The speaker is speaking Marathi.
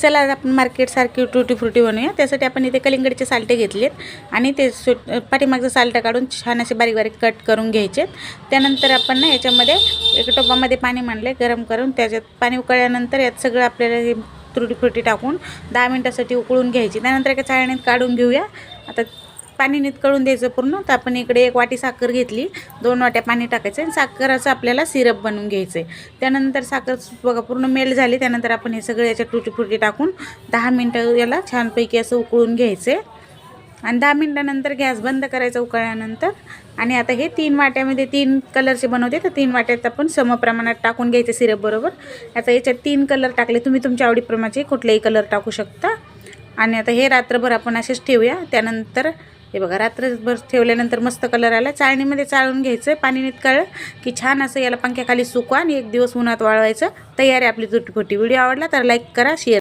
चला आज आपण मार्केटसारखी टुटी फ्रुटी बनवूया। त्यासाठी आपण इथे कलिंगडचे साल्टे घेतलेत आणि ते पाठीमागचं साल्ट काढून छान असे बारीक बारीक कट करून घ्यायचे। त्यानंतर आपण ना याच्यामध्ये एक टोपामध्ये पाणी मांडले गरम करून, त्याच्यात पाणी उकळल्यानंतर यात सगळं आपल्याला हे टुटी फ्रुटी टाकून 10 मिनिटासाठी उकळून घ्यायची। त्यानंतर एका चाळणीत काढून घेऊया। आता पाणी नितळून द्यायचं पूर्ण। तर आपण इकडे 1 वाटी साखर घेतली, 2 वाट्या पाणी टाकायचं आणि साखरेचं आपल्याला सिरप बनवून घ्यायचं आहे। त्यानंतर साखर बघा पूर्ण मेल्ट झाली। त्यानंतर आपण हे सगळे याच्यात टुटी फ्रुटी टाकून 10 मिनिटं याला छानपैकी असं उकळून घ्यायचं आहे आणि 10 मिनिटानंतर गॅस बंद करायचा उकळल्यानंतर। आणि आता हे 3 वाट्यामध्ये 3 कलरचे बनवते, तर 3 वाट्यात आपण समप्रमाणात टाकून घ्यायचे सिरप बरोबर। आता याच्यात 3 कलर टाकले, तुम्ही तुमच्या आवडीप्रमाणे कुठलेही कलर टाकू शकता। आणि आता हे रात्रभर आपण असेच ठेवूया। त्यानंतर हे बघा रात्रभर ठेवल्यानंतर मस्त कलर आला। चाळणीमध्ये चाळून घ्यायचं, पाणी नितळलं की छान असं याला पंख्याखाली सुकवा आणि 1 दिवस उन्हात वाळवायचं। तयार आहे आपली टुटी फ्रुटी। व्हिडिओ आवडला तर लाईक करा, शेअर